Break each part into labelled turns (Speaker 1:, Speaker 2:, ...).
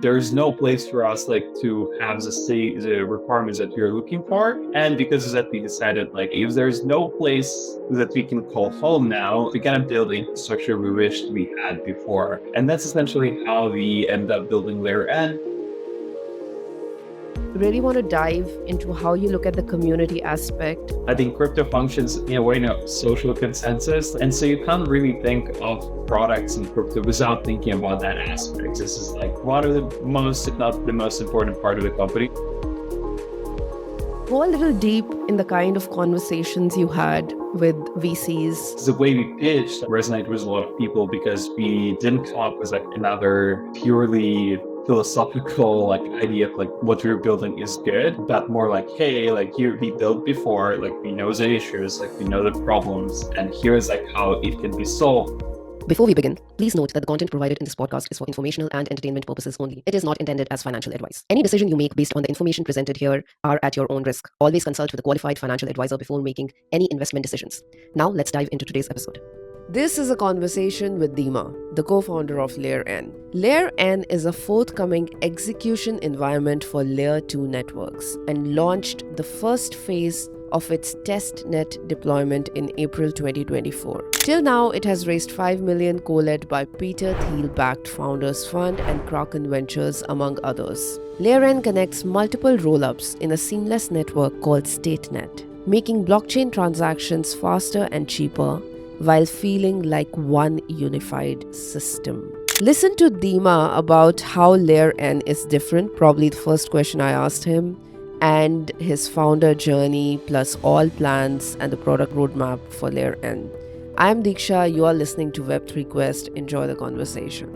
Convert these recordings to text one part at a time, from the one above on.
Speaker 1: there's no place for us to have the requirements that we're looking for. And because of that, we decided if there's no place that we can call home now, we kind of build the infrastructure we wished we had before. And that's essentially how we end up building Layer N.
Speaker 2: Really want to dive into how you look at the community aspect.
Speaker 1: I think crypto functions in a way of social consensus. And so you can't really think of products in crypto without thinking about that aspect. This is one of the most, if not the most important part of the company.
Speaker 2: Go a little deep in the kind of conversations you had with VCs.
Speaker 1: The way we pitched resonated with a lot of people because we didn't come up with another purely philosophical idea of what we're building is good, but more hey, here we built before, we know the issues, we know the problems, and here's how it can be solved.
Speaker 3: Before we begin, please note that the content provided in this podcast is for informational and entertainment purposes only. It is not intended as financial advice. Any decision you make based on the information presented here are at your own risk. Always consult with a qualified financial advisor before making any investment decisions. Now, let's dive into today's episode.
Speaker 2: This is a conversation with Dima, the co-founder of Layer N. Layer N is a forthcoming execution environment for Layer 2 networks and launched the first phase of its testnet deployment in April 2024. Till now, it has raised $5 million co-led by Peter Thiel-backed Founders Fund and Kraken Ventures, among others. Layer N connects multiple rollups in a seamless network called StateNet, making blockchain transactions faster and cheaper while feeling like one unified system. Listen to Dima about how Layer N is different, probably the first question I asked him, and his founder journey, plus all plans and the product roadmap for Layer N. I'm Diksha, you are listening to Web3 Quest. Enjoy the conversation.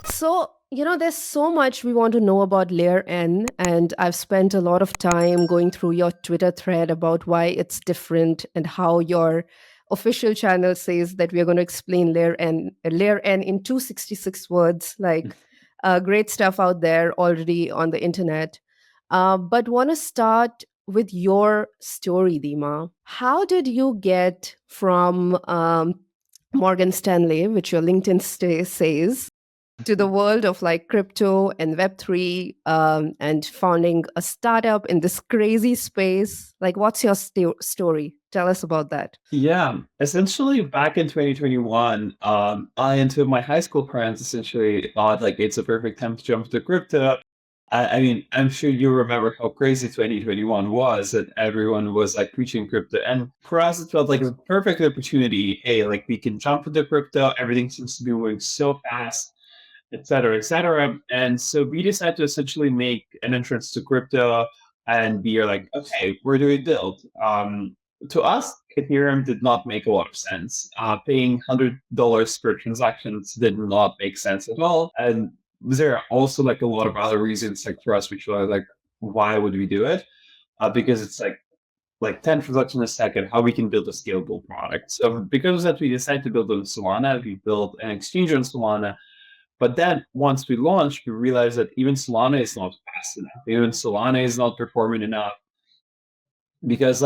Speaker 2: So, there's so much we want to know about Layer N, and I've spent a lot of time going through your Twitter thread about why it's different and how your official channel says that we are going to explain Layer N in 266 words. Great stuff out there already on the internet. But want to start with your story, Dima. How did you get from Morgan Stanley, which your LinkedIn says, to the world of crypto and Web3 and founding a startup in this crazy space? What's your story? Tell us about that.
Speaker 1: Yeah, essentially back in 2021, I and two of my high school friends essentially thought it's a perfect time to jump to crypto. I mean, I'm sure you remember how crazy 2021 was, that everyone was preaching crypto. And for us, it felt like a perfect opportunity. Hey, we can jump into crypto. Everything seems to be moving so fast, et cetera, et cetera. And so we decided to essentially make an entrance to crypto, and we are okay, where do we build? To us, Ethereum did not make a lot of sense. Paying $100 per transactions did not make sense at all. And there are also a lot of other reasons for us, which were why would we do it? Because it's 10 transactions a second, how we can build a scalable product. So because of that, we decided to build on Solana. We built an exchange on Solana. But then once we launched, we realized that even Solana is not fast enough. Even Solana is not performing enough. Because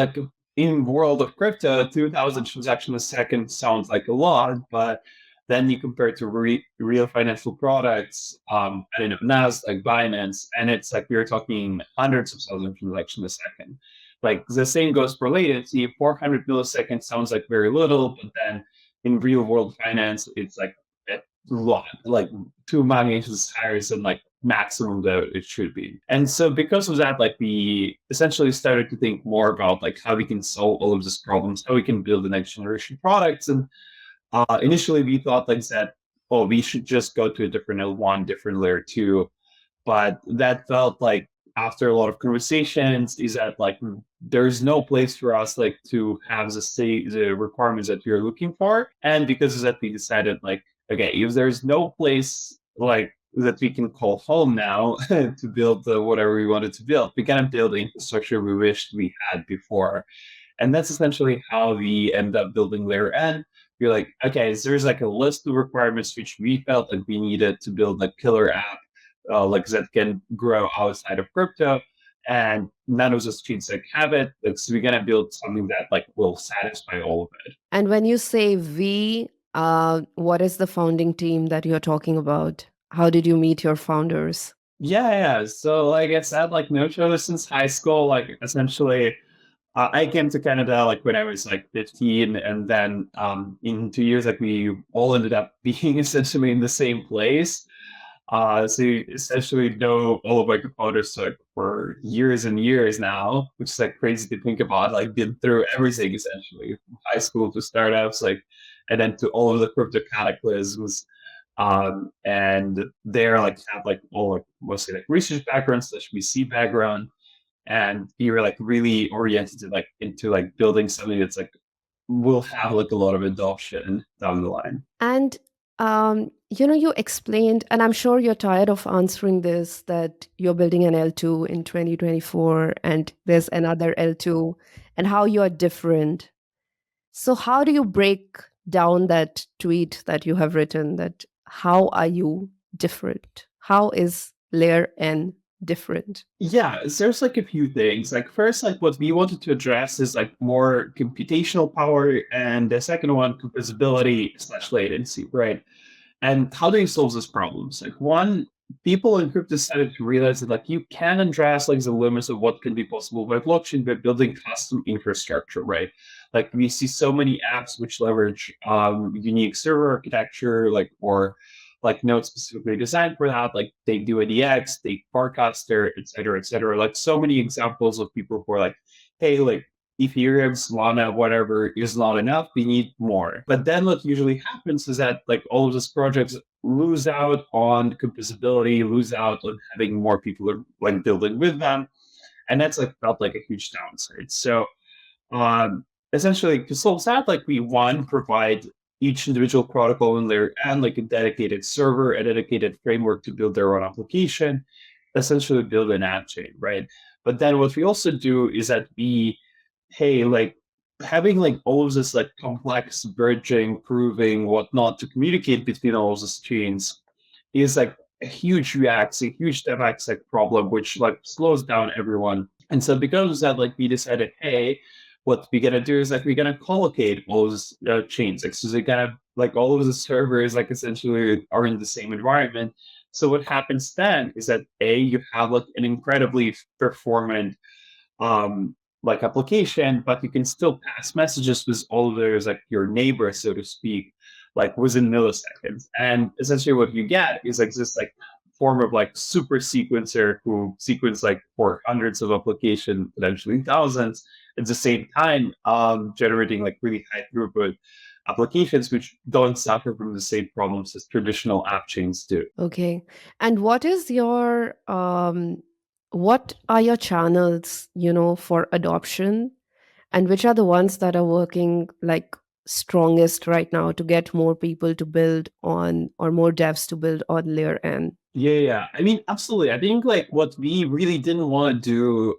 Speaker 1: in world of crypto, 2,000 transactions a second sounds like a lot, but then you compare it to real financial products, I don't know, Nasdaq, Binance, and it's we're talking hundreds of thousands of transactions a second. The same goes for latency. 400 milliseconds sounds like very little, but then in real world finance, it's a lot, 2 magnitudes higher than maximum that it should be. And so because of that, we essentially started to think more about how we can solve all of these problems, how we can build the next generation products. And initially we thought that, oh, we should just go to a different L1, different layer 2. But that felt after a lot of conversations is that there's no place for us to have the requirements that we're looking for. And because of that, we decided okay, if there's no place that we can call home now to build whatever we wanted to build, we kind of build the infrastructure we wished we had before. And that's essentially how we end up building Layer N. You're okay, so there's a list of requirements which we felt we needed to build a killer app that can grow outside of crypto. and none of those chains like have it. Like, so we're gonna build something that like will satisfy all of it.
Speaker 2: And when you say we, what is the founding team that you're talking about? How did you meet your founders?
Speaker 1: Yeah. So like I said, like no show since high school. Like essentially, I came to Canada like when I was like 15, and then in 2 years, like we all ended up being essentially in the same place. So you essentially know all of my co-founders like for years and years now, which is like crazy to think about. Like been through everything essentially, from high school to startups, like, and then to all of the crypto cataclysms. And they're like have like all like mostly like research background slash VC background, and we were like really oriented to like into like building something that's like will have like a lot of adoption down the line.
Speaker 2: And you explained, and I'm sure you're tired of answering this, that you're building an L2 in 2024 and there's another L2, and how you're different. So how do you break down that tweet that you have written, that how are you different? How is layer N different?
Speaker 1: Yeah, there's like a few things. Like first, like what we wanted to address is like more computational power, and the second one, composability slash latency, right? And how do you solve these problems? Like one, people in crypto started to realize that like you can address like the limits of what can be possible by blockchain by building custom infrastructure, right? Like we see so many apps which leverage unique server architecture, like or like nodes specifically designed for that, like they do a DX, they forecaster, et cetera, et cetera. Like so many examples of people who are like, hey, like Ethereum, Solana, whatever is not enough. We need more. But then what usually happens is that like all of these projects lose out on composability, lose out on having more people like building with them, and that's like felt like a huge downside. So um, essentially, to solve that, like we one provide each individual protocol in layer and like a dedicated server, a dedicated framework to build their own application, essentially build an app chain, right? But then what we also do is that we hey, like having like all of this like complex bridging, proving, whatnot to communicate between all of these chains is like a huge React, a huge DevX like problem, which like slows down everyone. And so because of that, like we decided, hey, what we're gonna do is like we're gonna collocate all those chains. Like so they're gonna like all of the servers like essentially are in the same environment. So what happens then is that you have like an incredibly performant um, like application, but you can still pass messages with all of those like your neighbors, so to speak, like within milliseconds. And essentially what you get is like this like form of like super sequencer who sequence like for hundreds of applications, potentially thousands, at the same time, generating like really high throughput applications which don't suffer from the same problems as traditional app chains do.
Speaker 2: Okay. And what are your channels, for adoption? And which are the ones that are working like strongest right now to get more people to build on, or more devs to build on layer N?
Speaker 1: Yeah. I mean, absolutely. I think like what we really didn't want to do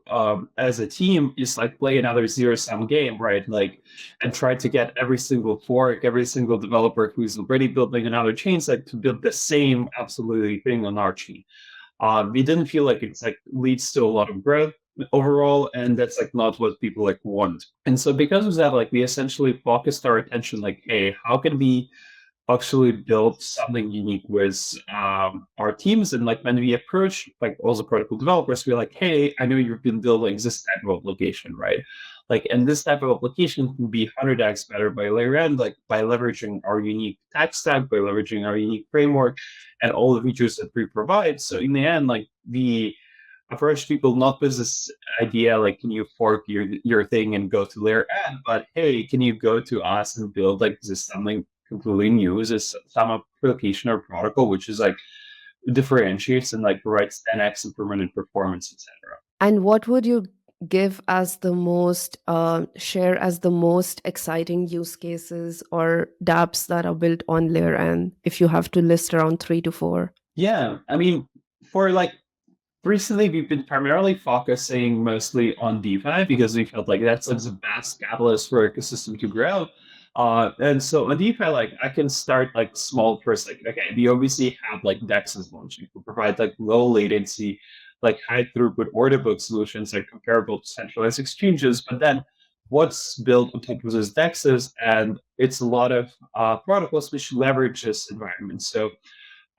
Speaker 1: as a team is like play another zero-sum game, right? Like, and try to get every single fork, every single developer who's already building another chain like to build the same absolutely thing on our chain. We didn't feel like it's like leads to a lot of growth overall, and that's like not what people like want. And so because of that, like we essentially focused our attention like, hey, how can we actually build something unique with our teams? And like when we approach like all the protocol developers, we're like, hey, I know you've been building this type of application, right? Like, and this type of application can be 100x better by layer end, like by leveraging our unique tech stack, by leveraging our unique framework and all the features that we provide. So in the end, like we approach people not with this idea like, can you fork your thing and go to layer end, but hey, can you go to us and build like this something completely new? Is this some application or protocol which is like differentiates and like provides 10x improvement in performance, etc.
Speaker 2: And what would you give as the most, share as the most exciting use cases or dApps that are built on layer N, if you have to list around 3 to 4?
Speaker 1: Yeah, I mean, for like recently, we've been primarily focusing mostly on DeFi because we felt like that's like the best catalyst for ecosystem to grow. And so on DeFi, like I can start like small first, like okay, we obviously have like DEXs launching to provide like low latency, like high throughput order book solutions like comparable to centralized exchanges. But then what's built on top of those dexes, and it's a lot of protocols which leverage this environment. So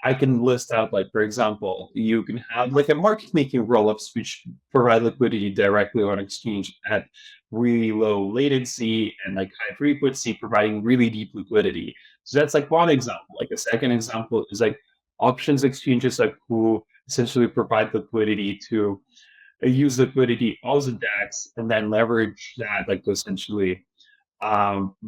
Speaker 1: I can list out, like, for example, you can have like a market making rollups which provide liquidity directly on exchange at really low latency and like high frequency, providing really deep liquidity. So that's like one example. Like a second example is like options exchanges, like who essentially provide liquidity to use liquidity of the DEX and then leverage that like to essentially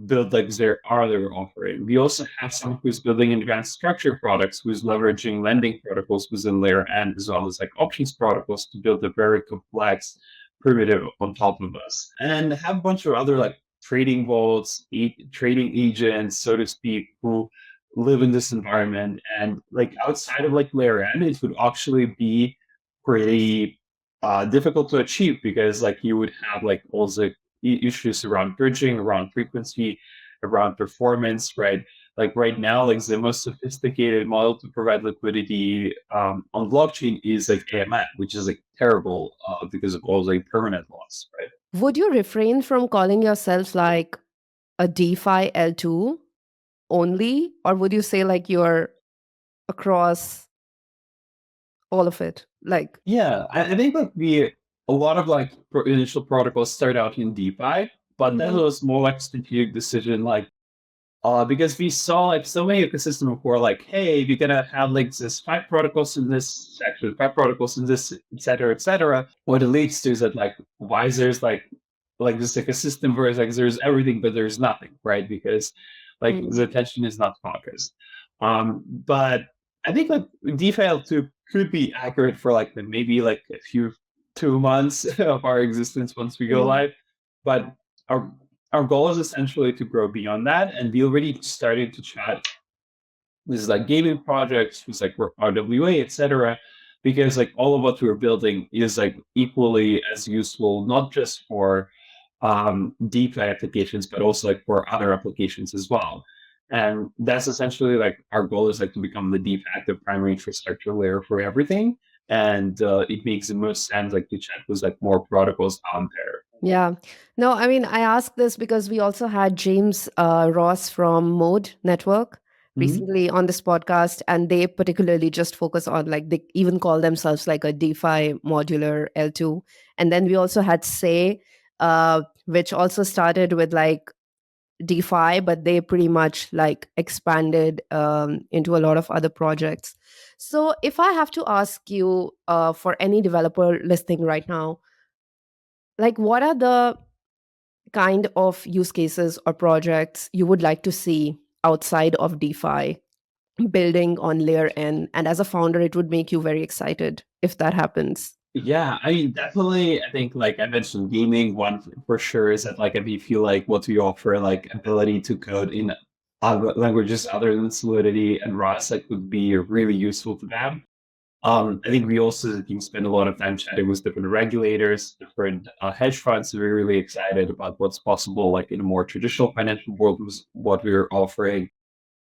Speaker 1: build like their other offering. We also have someone who's building advanced structured products, who's leveraging lending protocols within layer N, as well as like options protocols to build a very complex primitive on top of us. And have a bunch of other like trading vaults, trading agents, so to speak, who live in this environment. And like outside of like layer N, it would actually be pretty difficult to achieve, because like you would have like all the issues around bridging, around frequency, around performance, right? Like right now, like the most sophisticated model to provide liquidity on blockchain is like AMM, which is like terrible because of all the permanent loss, right?
Speaker 2: Would you refrain from calling yourself like a DeFi L2 only, or would you say like you're across all of it? Like,
Speaker 1: Yeah, I think like a lot of like initial protocols start out in DeFi, but that
Speaker 2: Mhm.
Speaker 1: was more like strategic decision, like because we saw like so many ecosystem before, like, hey, you're gonna have like this 5 protocols in this section, 5 protocols in this, et cetera, et cetera. What it leads to is that like why there's like this ecosystem where it's like there's everything but there's nothing, right? Because like
Speaker 2: Mm.
Speaker 1: the attention is not focused. But I think like DeFi L2 could be accurate for like maybe like a few 2 months of our existence once we go
Speaker 2: Mhm.
Speaker 1: live. But our our goal is essentially to grow beyond that, and we already started to chat with like gaming projects, with like RWA, etc. Because like all of what we're building is like equally as useful, not just for DeFi applications, but also like for other applications as well. And that's essentially like our goal is like to become the de facto primary infrastructure layer for everything. And it makes the most sense like to chat with like more protocols out there.
Speaker 2: Yeah. No, I mean, I asked this because we also had James Ross from Mode Network
Speaker 1: Mhm.
Speaker 2: recently on this podcast, and they particularly just focus on like they even call themselves like a DeFi modular L2. And then we also had Say, which also started with like DeFi, but they pretty much like expanded into a lot of other projects. So if I have to ask you for any developer listening right now, like what are the kind of use cases or projects you would like to see outside of DeFi building on layer N? And as a founder, it would make you very excited if that happens.
Speaker 1: Yeah, I mean, definitely. I think, like I mentioned, gaming one for sure is that like if you feel like what we offer, like ability to code in other languages other than Solidity and Rust, like would be really useful to them. I think we also as a team spend a lot of time chatting with different regulators, different hedge funds. So we're really excited about what's possible, like in a more traditional financial world, with what we're offering.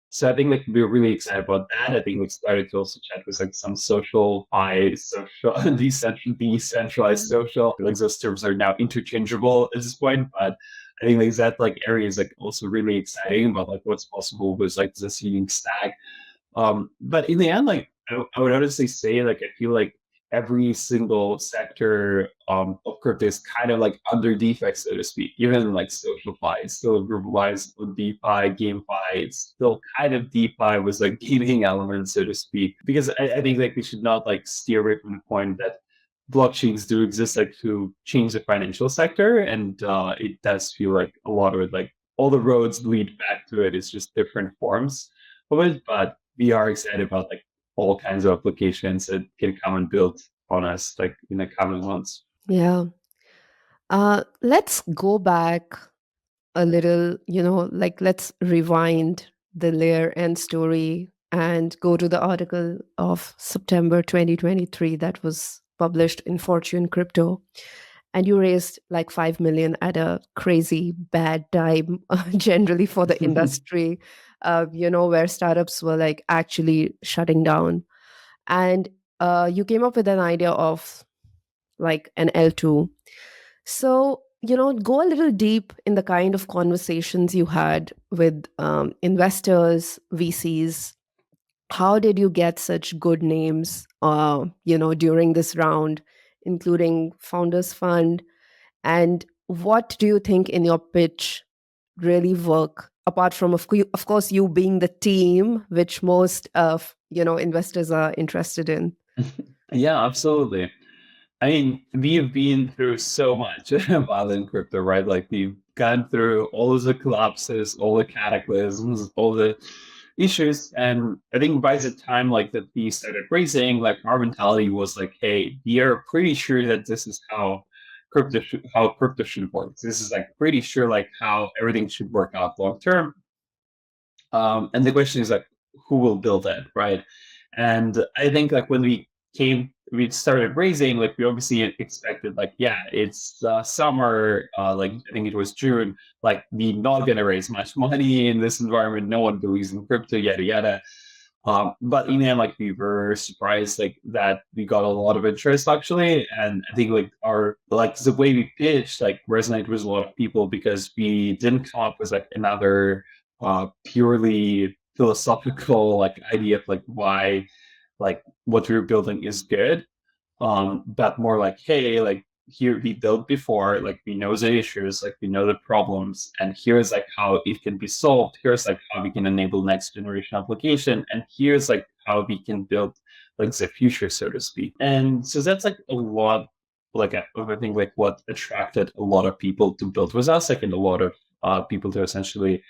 Speaker 1: So I think like we're really excited about that. I think we started to also chat with like some decentralized
Speaker 2: Yeah.
Speaker 1: social. Like those terms are now interchangeable at this point, but I think like that like area is like also really exciting about like what's possible with like the seeding stack. But in the end, like I would honestly say, like I feel like every single sector of crypto is kind of like under DeFi, so to speak. Even like SocialFi, it's still relies on DeFi, GameFi. It's still kind of DeFi with like gaming elements, so to speak. Because I think like we should not like steer away from the point that blockchains do exist like to change the financial sector, and it does feel like a lot of it, like all the roads lead back to it. It's just different forms of it, but we are excited about like all kinds of applications that can come and build on us like in the coming months.
Speaker 2: Yeah. Let's go back a little, like let's rewind the layer N story and go to the article of September 2023 that was published in Fortune Crypto. And you raised like 5 million at a crazy bad time, generally for the industry, where startups were like actually shutting down. And you came up with an idea of like an L2. So, go a little deep in the kind of conversations you had with investors, VCs. How did you get such good names, during this round, including Founders Fund? And what do you think in your pitch really work apart from, of course, you being the team, which most of, investors are interested in?
Speaker 1: Yeah, absolutely. I mean, we've been through so much while in crypto, right? Like we've gone through all of the collapses, all the cataclysms, all the issues. And I think by the time like that we started raising, like our mentality was like, hey, we are pretty sure that this is how crypto should work. This is like pretty sure like how everything should work out long term. And the question is like, who will build it, right? And I think like when we started raising, like we obviously expected like, yeah, it's summer, like I think it was June, like we're not gonna raise much money in this environment. No one believes in crypto, yada yada. But in the end, like we were surprised like that we got a lot of interest actually, and I think like our like the way we pitched like resonated with a lot of people because we didn't come up with like another purely philosophical like idea of like why like what we're building is good, but more like, hey, like here we built before, like we know the issues, like we know the problems, and here's like how it can be solved. Here's like how we can enable next generation application, and here's like how we can build like the future, so to speak. And so that's like a lot, like I think like what attracted a lot of people to build with us, like and a lot of people to essentially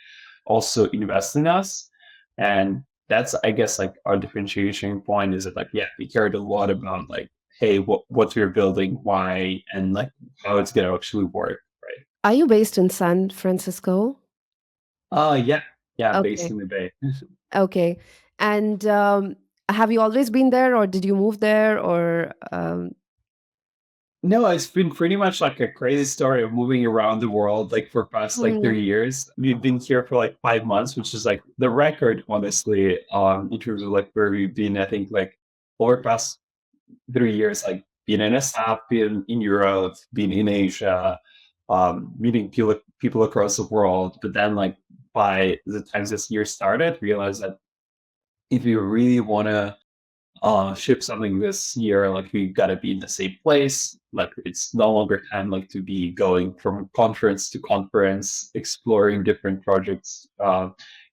Speaker 1: also invest in us. And that's, I guess, like our differentiation point is that like, yeah, we cared a lot about like, hey, what we're building, why, and like how it's gonna actually work, right?
Speaker 2: Are you based in San Francisco?
Speaker 1: Yeah, yeah, based
Speaker 2: Okay.
Speaker 1: in the Bay.
Speaker 2: Okay. And have you always been there, or did you move there, or
Speaker 1: No, it's been pretty much like a crazy story of moving around the world like for past like
Speaker 2: Mhm.
Speaker 1: 30 years. We've been here for like 5 months, which is like the record, honestly, in terms of like where we've been. I think like over past 3 years, like being in SF, being in Europe, being in Asia, meeting people across the world. But then, like by the time this year started, realized that if you really want to ship something this year, like we gotta be in the same place. Like it's no longer time like to be going from conference to conference, exploring different projects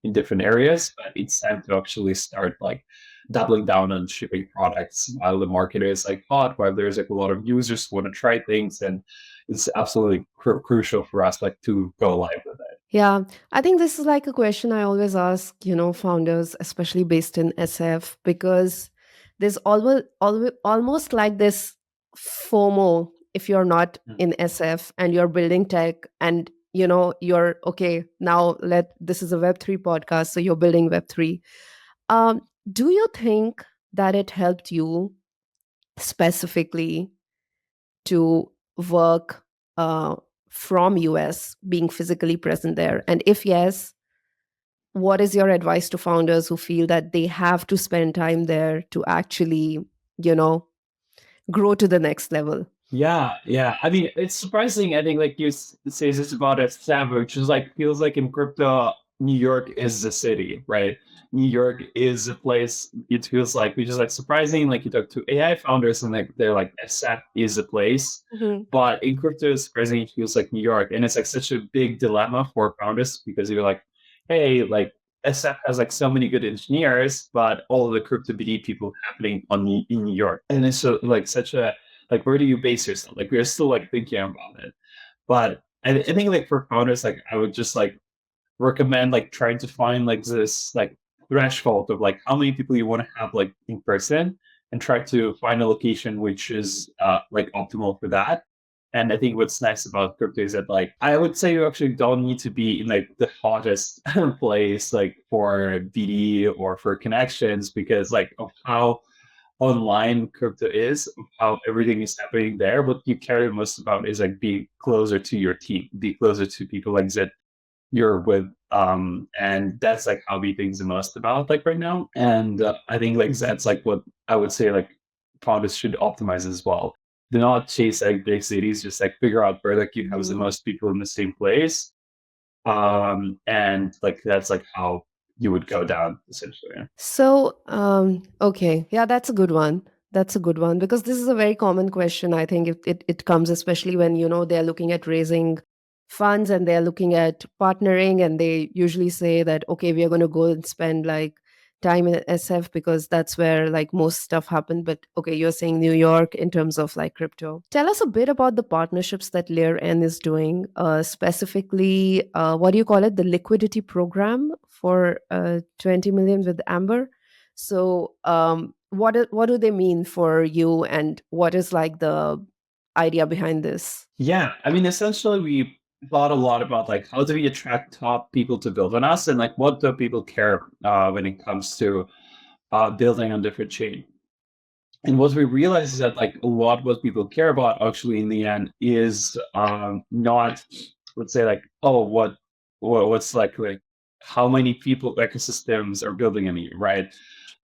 Speaker 1: in different areas. But it's time to actually start like doubling down on shipping products while the market is like hot, while there's like a lot of users who want to try things, and it's absolutely crucial for us like to go live with it.
Speaker 2: Yeah, I think this is like a question I always ask, founders, especially based in SF, because there's almost like this FOMO if you're not
Speaker 1: Mm.
Speaker 2: in SF and you're building tech and you're okay, now this is a Web3 podcast, so you're building Web3. Um, do you think that it helped you specifically to work uh, from US, being physically present there? And if yes, what is your advice to founders who feel that they have to spend time there to actually, you know, grow to the next level?
Speaker 1: Yeah, yeah. I mean, it's surprising. I think like you say this about a Stamford, which is like feels like in crypto, New York is the city, right? New York is a place. It feels like, which is like surprising. Like you talk to AI founders and like they're like SF is a place,
Speaker 2: Mhm.
Speaker 1: but in crypto, it's surprising. It feels like New York, and it's like such a big dilemma for founders because you're like, hey, like SF has like so many good engineers, but all of the crypto BD people happening in New York, and it's so like such a like where do you base yourself? Like we're still like thinking about it. But I think like for founders, like I would just like recommend like trying to find like this like threshold of like how many people you want to have like in person, and try to find a location which is like optimal for that. And I think what's nice about crypto is that like I would say you actually don't need to be in like the hottest place like for BD or for connections, because like of how online crypto is, how everything is happening there. What you care most about is like be closer to your team, be closer to people like that you're with. And that's like how we think the most about like right now. And I think like that's like what I would say like founders should optimize as well. do not chase like big cities, just like figure out where like you have the
Speaker 2: Mhm.
Speaker 1: most people in the same place. And like that's like how you would go down essentially.
Speaker 2: So, okay, yeah, that's a good one. That's a good one because this is a very common question. I think it comes especially when they're looking at raising funds and they're looking at partnering, and they usually say that okay, we are going to go and spend like time in SF because that's where like most stuff happened. But okay, you're saying New York in terms of like crypto. Tell us a bit about the partnerships that Layer N is doing, specifically, what do you call it? The liquidity program for 20 million with Amber. So, what do they mean for you, and what is like the idea behind this?
Speaker 1: Yeah, I mean, essentially, we thought a lot about like how do we attract top people to build on us, and like what do people care when it comes to building on different chain. And what we realized is that like a lot what people care about actually in the end is not, let's say, like, oh, what's like how many people ecosystems are building in you, right?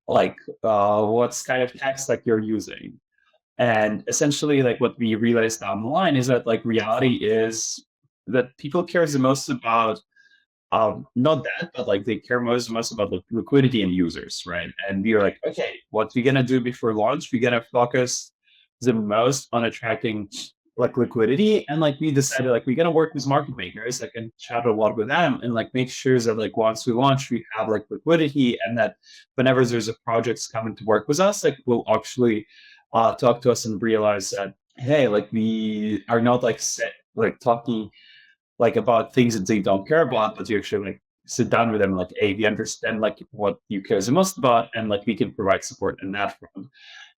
Speaker 1: Like what's kind of text like you're using. And essentially, like what we realized down the line is that like reality is that people cares the most about not that, but like they care most about the liquidity and users, right? And we are like, okay, what we're gonna do before launch? We're gonna focus the most on attracting like liquidity, and like we decided like we're gonna work with market makers, like and chat a lot with them, and like make sure that like once we launch, we have like liquidity, and that whenever there's a projects coming to work with us, like will actually talk to us and realize that hey, like we are not like set like talking like about things that they don't care about, but you actually like sit down with them like, hey, we understand like what you care the most about, and like we can provide support in that front.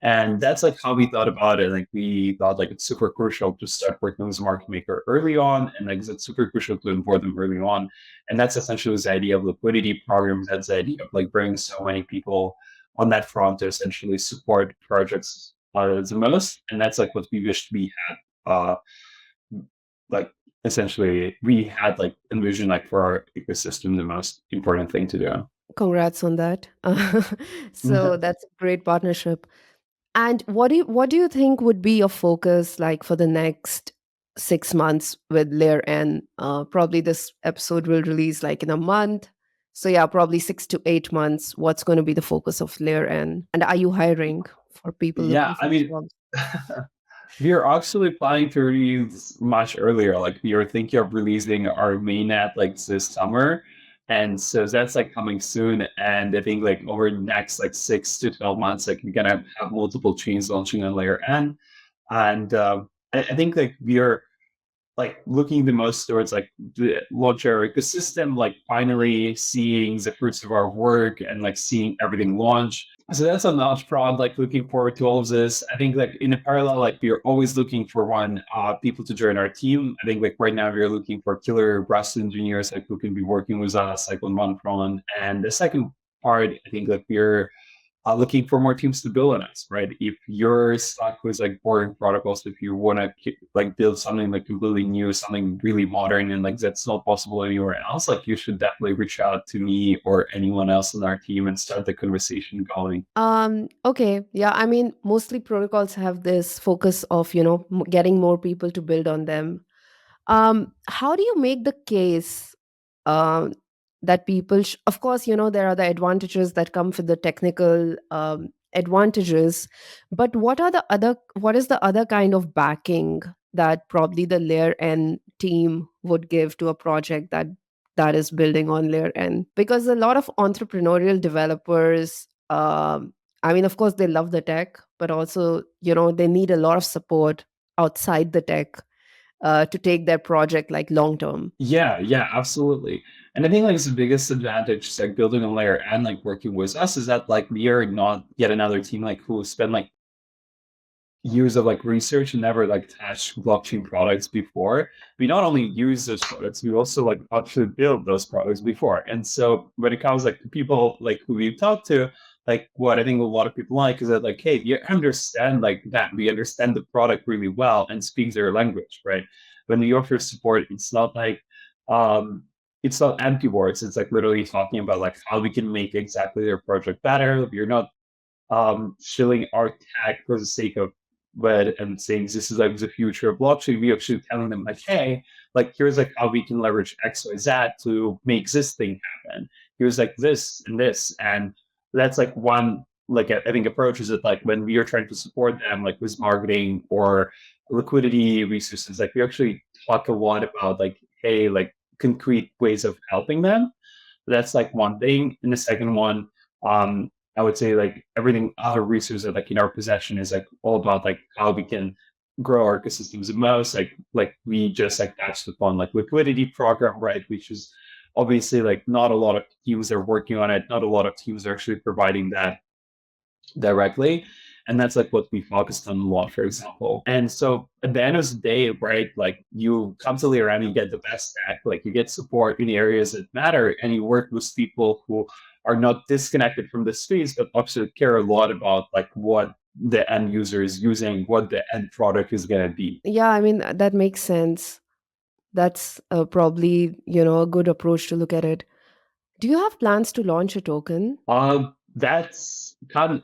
Speaker 1: And that's like how we thought about it. Like we thought like it's super crucial to start working with a market maker early on, and like it's super crucial to onboard them early on. And that's essentially the idea of liquidity programs. That's the idea of like bringing so many people on that front to essentially support projects the most. And that's like what we wished we had like essentially we had like envisioned like for our ecosystem the most important thing to do.
Speaker 2: Congrats on that. So that's a great partnership. And what do you think would be your focus like for the next 6 months with Layer N? Probably this episode will release like in a month. So yeah, probably 6 to 8 months. What's going to be the focus of Layer N? And are you hiring for people
Speaker 1: Yeah,
Speaker 2: looking
Speaker 1: I
Speaker 2: for
Speaker 1: mean,
Speaker 2: jobs?
Speaker 1: we are actually planning to release much earlier. Like we are thinking of releasing our mainnet like this summer. And so that's like coming soon. And I think like over the next like 6 to 12 months, like we're gonna have multiple chains launching on layer N. And I think like we are like looking the most towards like the launch our ecosystem, like finally seeing the fruits of our work and like seeing everything launch. So that's a notch prod, like looking forward to all of this. I think like in a parallel, like we are always looking for people to join our team. I think like right now we're looking for killer Rust engineers like who can be working with us like on one front. And the second part, I think like we're looking for more teams to build on us, right? If you're stuck with like boring protocols, if you want to like build something like completely new, something really modern, and like that's not possible anywhere else, like you should definitely reach out to me or anyone else on our team and start the conversation going.
Speaker 2: Okay. Yeah. I mean, mostly protocols have this focus of, getting more people to build on them. How do you make the case um, that people, of course, there are the advantages that come with the technical advantages, but what is the other kind of backing that probably the Layer N team would give to a project that is building on Layer N? Because a lot of entrepreneurial developers, I mean, of course, they love the tech, but also, they need a lot of support outside the tech to take their project like long term.
Speaker 1: Yeah, yeah, absolutely. And I think like the biggest advantage like building a layer and like working with us is that like we are not yet another team like who spend like years of like research and never like touched blockchain products before. We not only use those products, we also like actually build those products before. And so when it comes like to people like who we talk to, like what I think a lot of people like is that like, hey, you understand like that. We understand the product really well and speak their language, right? When we offer support, um it's not empty words. It's like literally talking about like how we can make exactly their project better. We're not shilling our tech for the sake of but and saying this is like the future of blockchain, we actually telling them like, hey, like here's like how we can leverage XYZ to make this thing happen. Here's like this and this. And that's like one like I think approaches it like when we are trying to support them like with marketing or liquidity resources, like we actually talk a lot about like, hey, like concrete ways of helping them. That's like one thing. And the second one, I would say like everything other resources like in our possession is like all about like how we can grow our ecosystems the most. Like we just like touched upon like liquidity program, right? Which is obviously like not a lot of teams are working on it. Not a lot of teams are actually providing that directly. And that's like what we focused on a lot, for example. And so at the end of the day, right, like you come to Layer and you get the best stack, like you get support in the areas that matter, and you work with people who are not disconnected from the space, but also care a lot about like what the end user is using, what the end product is going to be.
Speaker 2: Yeah, I mean, that makes sense. That's probably, a good approach to look at it. Do you have plans to launch a token?
Speaker 1: That's can't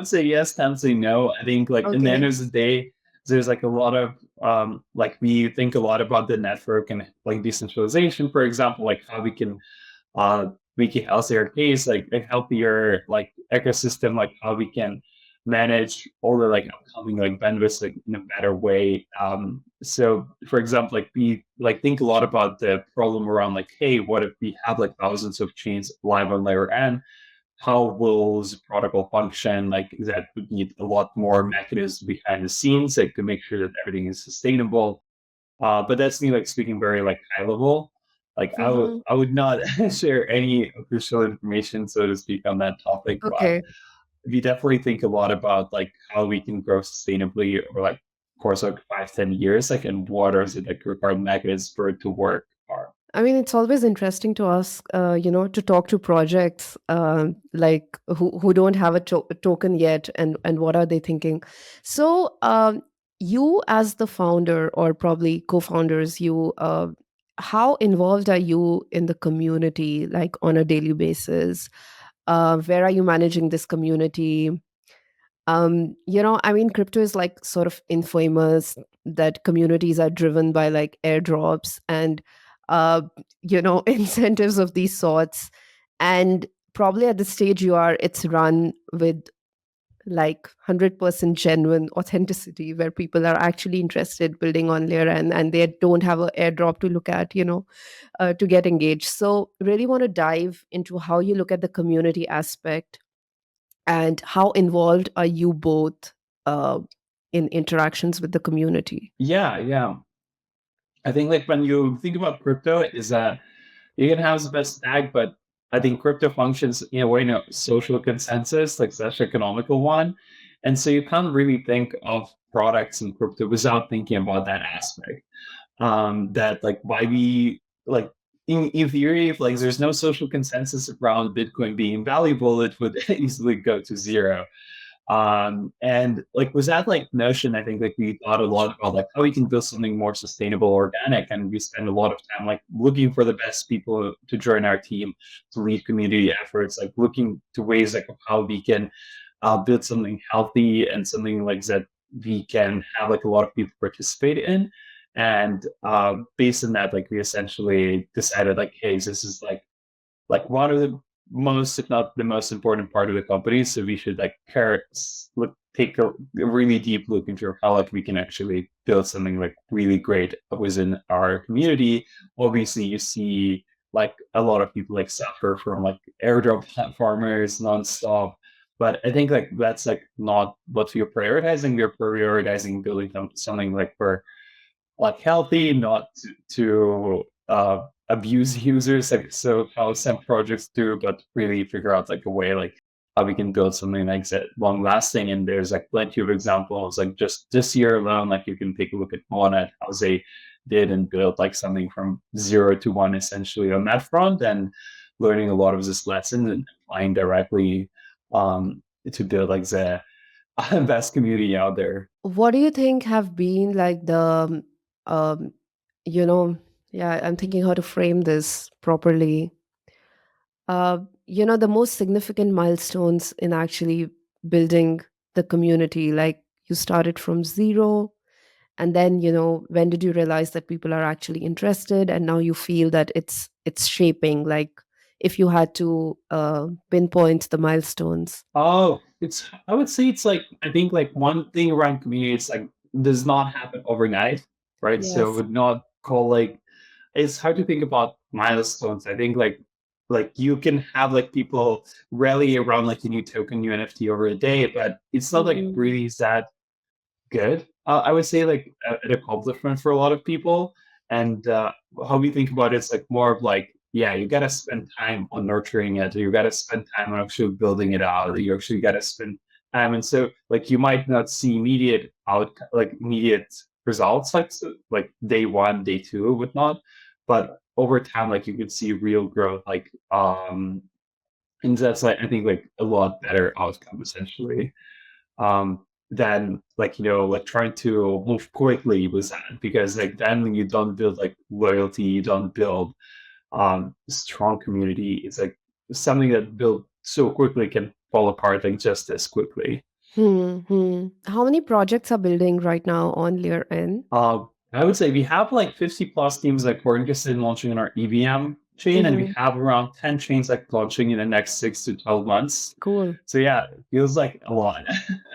Speaker 1: say yes, can't say no. I think like in the end
Speaker 2: Okay.
Speaker 1: of the day, there's like a lot of like we think a lot about the network and like decentralization, for example, like how we can uh make a healthier case, like a healthier like ecosystem, like how we can manage all the like upcoming like bandwidth like in a better way. So for example, like we like think a lot about the problem around like, hey, what if we have like thousands of chains live on layer N? How will the protocol function? Like that would need a lot more mechanisms behind the scenes, like to make sure that everything is sustainable. But that's me like speaking very like high level. Like
Speaker 2: Hmm.
Speaker 1: I would not share any official information, so to speak, on that topic. But
Speaker 2: Okay.
Speaker 1: we definitely think a lot about like how we can grow sustainably over like course like 5, 10 years, like and what are the like required mechanisms for it to work are.
Speaker 2: I mean, it's always interesting to ask, to talk to projects like who don't have a token yet, and what are they thinking. So, you as the founder or probably co-founders, how involved are you in the community, like on a daily basis? Where are you managing this community? I mean, crypto is like sort of infamous that communities are driven by like airdrops and uh incentives of these sorts. And probably at the stage you are, it's run with like 100% genuine authenticity, where people are actually interested building on layer, and they don't have an airdrop to look at, to get engaged. So really want to dive into how you look at the community aspect, and how involved are you both uh, in interactions with the community?
Speaker 1: Yeah, yeah. I think like when you think about crypto, is that you can have the best stack, but I think crypto functions in a way in a social consensus, like such economical one. And so you can't really think of products in crypto without thinking about that aspect. That like why we like in theory, if like there's no social consensus around Bitcoin being valuable, it would easily go to zero. And like with that like notion, I think like we thought a lot about like how we can build something more sustainable, organic, and we spend a lot of time like looking for the best people to join our team to lead community efforts, like looking to ways like of how we can build something healthy and something like that we can have like a lot of people participate in. And based on that, like we essentially decided like, hey, this is like one of the most, if not the most important part of the company. So we should like take a really deep look into how like we can actually build something like really great within our community. Obviously, you see like a lot of people like suffer from like airdrop farmers nonstop. But I think like that's like not what we're prioritizing. We're prioritizing building something like for like healthy, not to abuse users, like so how some projects do, but really figure out like a way like how we can build something like that long lasting. And there's like plenty of examples, like just this year alone, like you can take a look at Monet, how they did and build like something from 0 to 1 essentially on that front, and learning a lot of this lesson and applying directly to build like the best community out there.
Speaker 2: What do you think have been like the um, you know yeah, I'm thinking how to frame this properly. The most significant milestones in actually building the community, like you started from zero, and then when did you realize that people are actually interested, and now you feel that it's shaping, like if you had to pinpoint the milestones?
Speaker 1: Oh, it's I would say it's like I think like one thing around community, it's like does not happen overnight, right? So
Speaker 2: Yes.
Speaker 1: would not call like it's hard to think about milestones. I think like you can have like people rally around like a new token, new NFT over a day, but it's not like
Speaker 2: Mhm.
Speaker 1: really that good. I would say like an accomplishment for a lot of people. And how we think about it is like more of like, yeah, you got to spend time on nurturing it. You got to spend time on actually building it out. You actually got to spend time. And so like you might not see immediate results like day one, day two, whatnot. But over time, like you could see real growth, and that's like I think like a lot better outcome essentially than like like trying to move quickly with that because like then you don't build like loyalty, you don't build strong community. It's like something that built so quickly can fall apart like just as quickly.
Speaker 2: How many projects are building right now on Layer N?
Speaker 1: I would say we have like 50 plus teams like we're interested in launching in our EVM chain, and we
Speaker 2: Hmm.
Speaker 1: have around 10 chains like launching in the next 6 to 12 months.
Speaker 2: Cool.
Speaker 1: So yeah, it feels like a lot.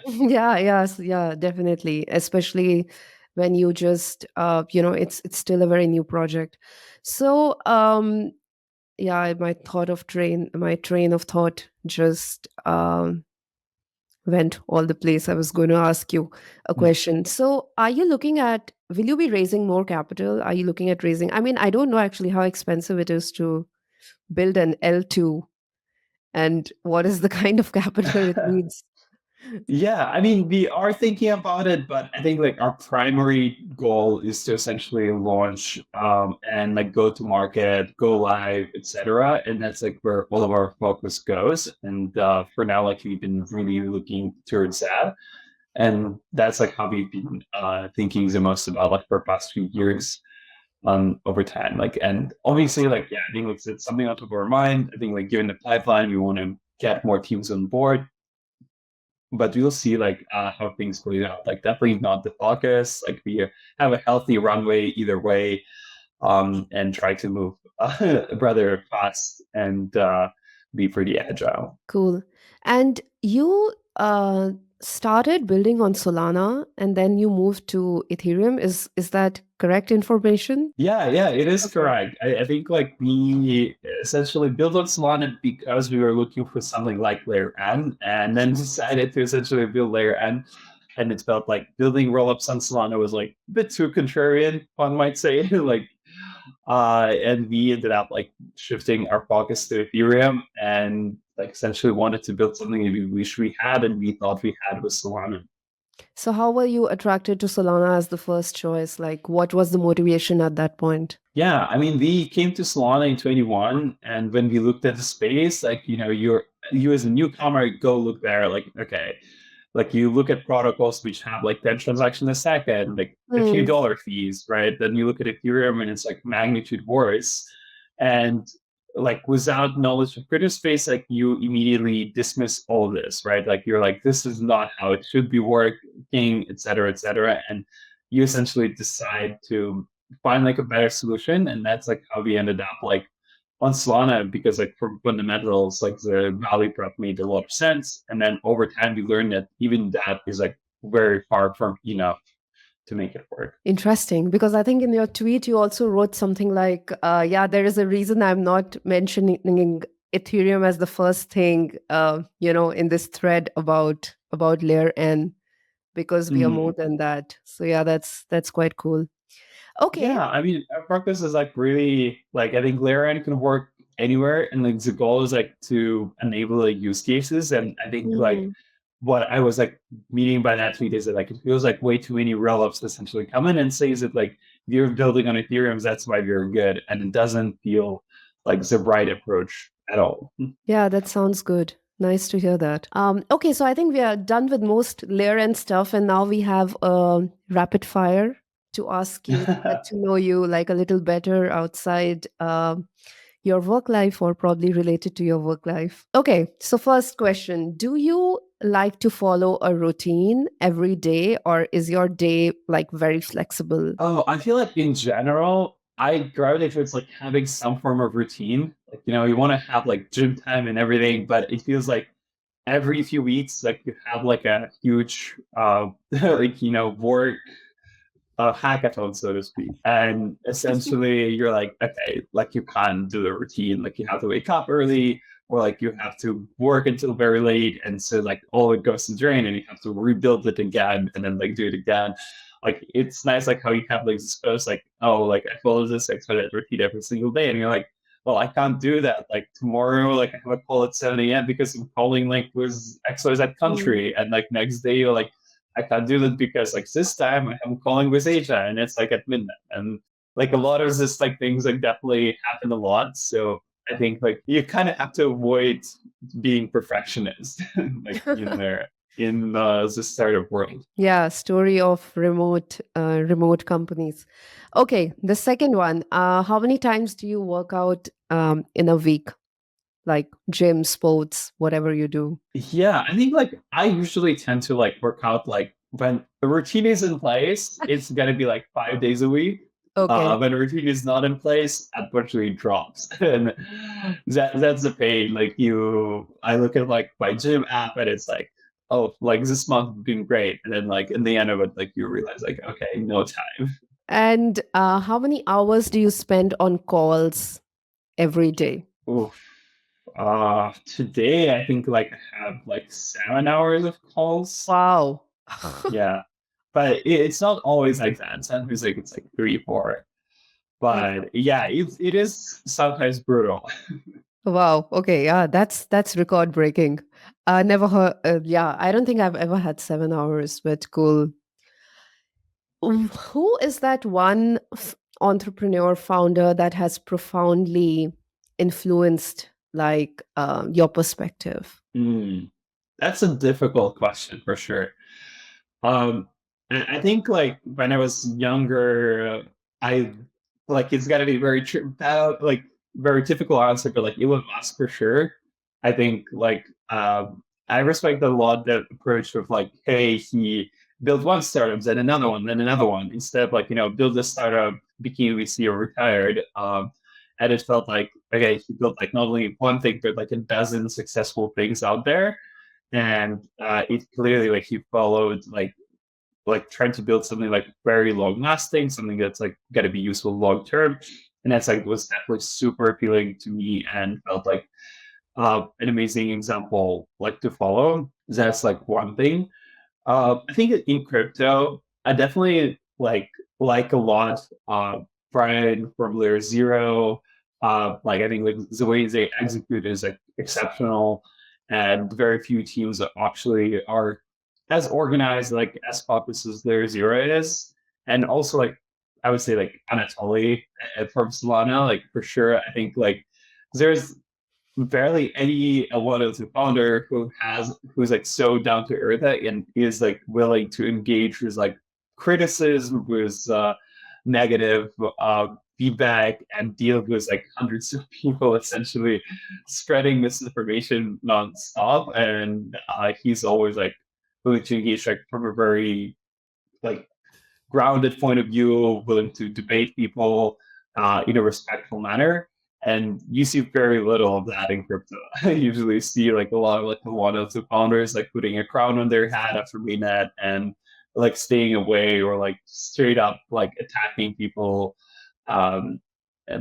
Speaker 2: Yeah, yes, yeah, definitely. Especially when you just it's still a very new project. So yeah, my train of thought just went all the place. I was going to ask you a question. So will you be raising more capital? Are you looking at raising? I mean, I don't know actually how expensive it is to build an L2, and what is the kind of capital it needs.
Speaker 1: Yeah, I mean, we are thinking about it, but I think like our primary goal is to essentially launch and like go to market, go live, etc. And that's like where all of our focus goes. And for now, like we've been really looking towards that. And that's like how we've been thinking the most about like for the past few years over time. Like and obviously like yeah, I think it's something on top of our mind. I think like given the pipeline, we want to get more teams on board, but we'll see like how things play out. Like definitely not the focus. Like we have a healthy runway either way, and try to move rather fast and be pretty agile.
Speaker 2: Cool. And you started building on Solana, and then you moved to Ethereum. Is that correct information?
Speaker 1: Yeah, it is
Speaker 2: Okay.
Speaker 1: correct. I think like we essentially built on Solana because we were looking for something like layer N, and then decided to essentially build layer N. And it felt like building rollups on Solana was like a bit too contrarian, one might say. like and we ended up like shifting our focus to Ethereum and like essentially wanted to build something we wish we had and we thought we had with Solana.
Speaker 2: So how were you attracted to Solana as the first choice? Like, what was the motivation at that point?
Speaker 1: Yeah, I mean, we came to Solana in 21, and when we looked at the space, like you as a newcomer, go look there, like okay, like you look at protocols which have like 10 transactions a second, like a few
Speaker 2: Hmm.
Speaker 1: dollar fees, right? Then you look at Ethereum and it's like magnitude worse. And like without knowledge of crypto space, like you immediately dismiss all of this, right? Like you're like, this is not how it should be working, et cetera, et cetera. And you essentially decide to find like a better solution. And that's like how we ended up like on Solana because like for fundamentals, like the value prop made a lot of sense. And then over time we learned that even that is like very far from enough to make it work.
Speaker 2: Interesting, because I think in your tweet you also wrote something like, "Yeah, there is a reason I'm not mentioning Ethereum as the first thing, in this thread about Layer N, because we are more
Speaker 1: Mm.
Speaker 2: than that." So yeah, that's quite cool. Okay.
Speaker 1: Yeah, I mean, our purpose is like really like I think Laravel can work anywhere, and like the goal is like to enable like use cases. And I think like
Speaker 2: Mhm.
Speaker 1: what I was like meaning by that tweet is that like it feels like way too many rollups essentially come in and says that like if you're building on Ethereum, that's why you're good, and it doesn't feel like the right approach at all.
Speaker 2: Yeah, that sounds good. Nice to hear that. Okay, so I think we are done with most layer and stuff, and now we have rapid fire to ask you to get to know you like a little better outside your work life or probably related to your work life. Okay, so first question: do you like to follow a routine every day, or is your day like very flexible?
Speaker 1: Oh, I feel like in general, I gravitate towards like having some form of routine. Like, you want to have like gym time and everything, but it feels like every few weeks, like you have like a huge, like, work hackathon, so to speak. And essentially, you're like, okay, like you can't do the routine. Like you have to wake up early, or like you have to work until very late, and so like all it goes to drain, and you have to rebuild it again, and then like do it again. Like it's nice, like how you have like suppose like, oh, like I follow this 6 minute routine every single day, and you're like, well, I can't do that. Like tomorrow, like I have a call at 7 a.m. because I'm calling like with XYZ
Speaker 2: Mm.
Speaker 1: country, and like next day you're like, I can't do that because like this time I'm calling with Asia and it's like at midnight. And like a lot of this like things like definitely happen a lot. So I think like you kind of have to avoid being perfectionist like in the startup world.
Speaker 2: Yeah, story of remote companies. Okay, the second one. How many times do you work out in a week? Like gym, sports, whatever you do.
Speaker 1: Yeah, I think like I usually tend to like work out like when the routine is in place, it's gonna be like 5 days a week.
Speaker 2: Okay.
Speaker 1: When a routine is not in place, unfortunately it drops. And that's the pain. Like I look at like my gym app and it's like, oh, like this month has been great. And then like in the end of it, like you realize like, okay, no time.
Speaker 2: And how many hours do you spend on calls every day?
Speaker 1: Oof. Today I think like I have like 7 hours of calls.
Speaker 2: Wow.
Speaker 1: Yeah. But it's not always like that. Sometimes like it's like 3, 4.
Speaker 2: Uh,
Speaker 1: But yeah, it is sometimes brutal.
Speaker 2: Wow. Okay. Yeah, that's record breaking. Never heard. Yeah, I don't think I've ever had 7 hours, but cool. Who is that one entrepreneur founder that has profoundly influenced like your perspective?
Speaker 1: Mm, that's a difficult question for sure. I think like when I was younger, I like it's got to be very like very typical answer, but like Elon Musk for sure. I think like I respect a lot that approach of like, hey, he built one startup, then another one, instead of like build a startup, became VC or retired. And it felt like okay, he built like not only one thing but like a dozen successful things out there, and it clearly like he followed like trying to build something like very long lasting, something that's like got to be useful long term. And that's like was definitely super appealing to me and felt like an amazing example like to follow. That's like one thing. I think in crypto, I definitely like a lot Brian from Layer Zero. Like I think like the way they execute is like exceptional, and very few teams that actually are as organized like as focused as Layer Zero is. And also like I would say like Anatoly from Solana, like for sure. I think like there's barely any one of the founder who's like so down to earth and is like willing to engage with like criticism with negative feedback and deal with like hundreds of people essentially spreading misinformation nonstop. And he's always like willing to engage like from a very like grounded point of view, willing to debate people in a respectful manner. And you see very little of that in crypto. I usually see like a lot of like one of the founders like putting a crown on their head after mainnet and like staying away or like straight up like attacking people. Um,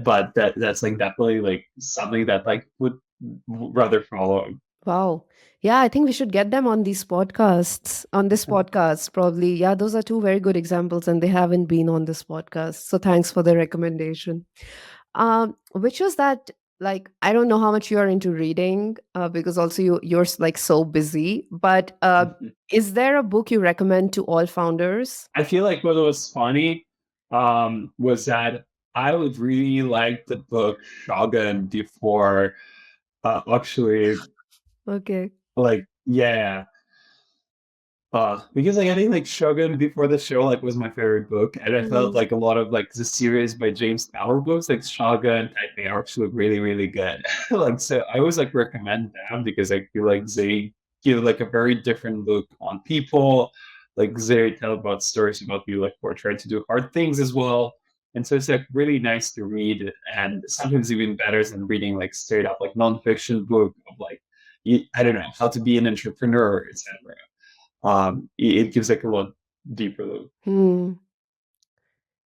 Speaker 1: but that's like definitely like something that like would rather follow.
Speaker 2: Wow. Yeah, I think we should get them on these podcasts, on this podcast, probably. Yeah, those are two very good examples, and they haven't been on this podcast. So thanks for the recommendation. Which was that, like, I don't know how much you're into reading, because also you're like so busy, but is there a book you recommend to all founders?
Speaker 1: I feel like what was funny was that I would really like the book Shogun before actually
Speaker 2: Okay.
Speaker 1: like yeah. Because like I think like Shogun before the show like was my favorite book, and I felt
Speaker 2: Mhm.
Speaker 1: like a lot of like the series by James Bauer books like Shogun type they are actually really really good. Like so I always like recommend them because I feel like they give like a very different look on people. Like they tell about stories about people like who are trying to do hard things as well. And so it's like really nice to read, and sometimes even better than reading like straight up like nonfiction book of like I don't know how to be an entrepreneur, etc. It gives like a lot deeper look.
Speaker 2: Hmm.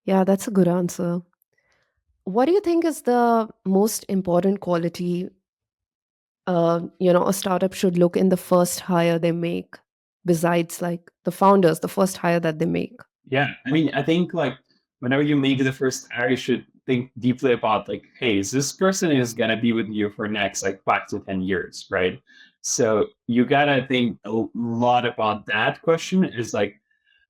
Speaker 2: Yeah, that's a good answer. What do you think is the most important quality a startup should look in the first hire they make, besides like the founders, the first hire that they make?
Speaker 1: Yeah, I mean, I think like whenever you make the first hire, you should think deeply about like, hey, is this person is gonna be with you for next like 5 to 10 years, right? So you gotta think a lot about that question. Is like,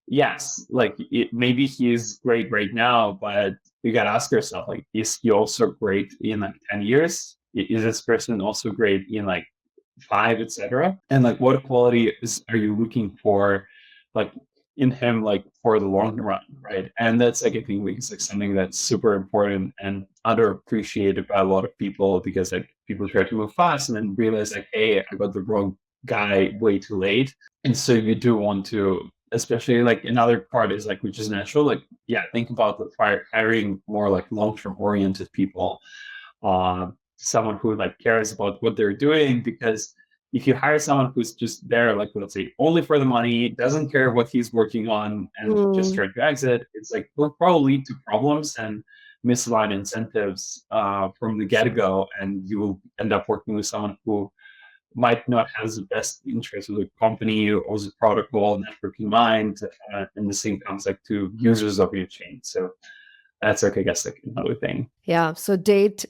Speaker 1: yes, like maybe he's great right now, but you gotta ask yourself, like, is he also great in like 10 years? Is this person also great in like five, etc.? And like, what qualities are you looking for, like in him, like for the long run, right? And that's like I think it's like something that's super important and underappreciated by a lot of people, because like people try to move fast and then realize like, hey, I got the wrong guy way too late. And so you do want to, especially like another part is like, which is natural, like, yeah, think about the hiring more like long-term oriented people, someone who like cares about what they're doing. Because if you hire someone who's just there, like let's say only for the money, doesn't care what he's working on, and just
Speaker 2: Hmm.
Speaker 1: trying to exit, it's like will probably lead to problems and misaligned incentives from the get-go, and you will end up working with someone who might not have the best interest of the company or the product goal network in mind, and the same comes like to users of your chain. So that's like I guess like another thing.
Speaker 2: Yeah, so date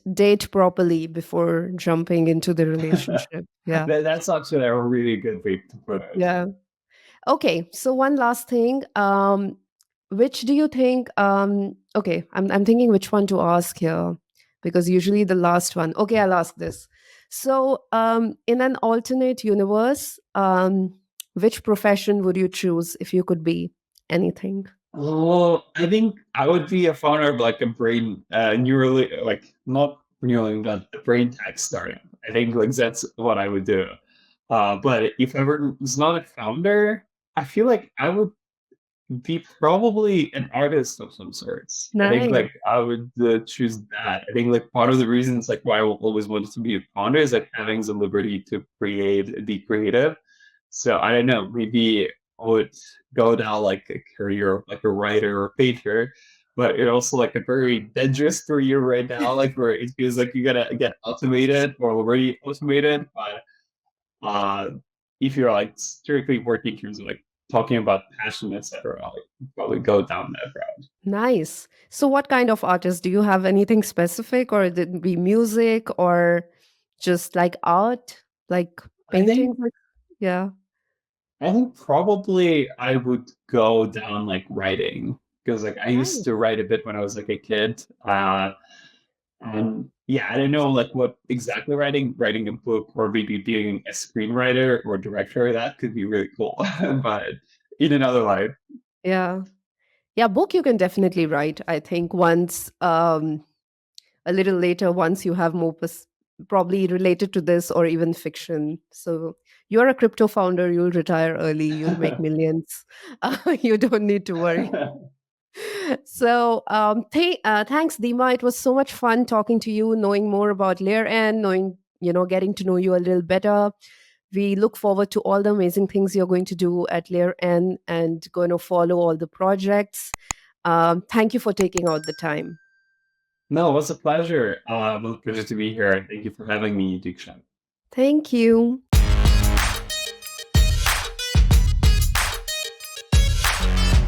Speaker 2: properly before jumping into the relationship. Yeah.
Speaker 1: That's actually a really good way to put it.
Speaker 2: Yeah. Okay, so one last thing. Which do you think okay, I'm thinking which one to ask here, because usually the last one. Okay, I'll ask this. So, in an alternate universe, which profession would you choose if you could be anything?
Speaker 1: Well, I think I would be a founder of like a brain neurally, like not neurally, but a brain tech startup. I think like that's what I would do. But if I was not a founder, I feel like I would be probably an artist of some sorts. I think
Speaker 2: Nice.
Speaker 1: like I would choose that. I think like part of the reasons like why I always wanted to be a founder is like having the liberty to create, be creative. So I don't know, maybe I would go down like a career of like a writer or painter, but it also like a very dangerous career right now, like where it feels like you gotta get automated or already automated. But uh, if you're like strictly working in terms of like talking about passion, etc., like probably go down that route.
Speaker 2: Nice. So, what kind of artist? Do you have anything specific, or did it be music, or just like art, like
Speaker 1: I
Speaker 2: painting?
Speaker 1: think
Speaker 2: Yeah.
Speaker 1: I think probably I would go down like writing, because like I used
Speaker 2: Nice.
Speaker 1: to write a bit when I was like a kid. And yeah, I don't know like what exactly writing a book or maybe being a screenwriter or director, that could be really cool. But in another life.
Speaker 2: Yeah. Yeah, book you can definitely write. I think once a little later, once you have more probably related to this or even fiction. So you're a crypto founder, you'll retire early, you'll make millions. You don't need to worry. So thanks, Dima. It was so much fun talking to you, knowing more about Layer N, knowing, getting to know you a little better. We look forward to all the amazing things you're going to do at Layer N and going to follow all the projects. Thank you for taking out the time.
Speaker 1: No, it was a pleasure. Well, pleasure to be here. Thank you for having me, Diksha.
Speaker 2: Thank you.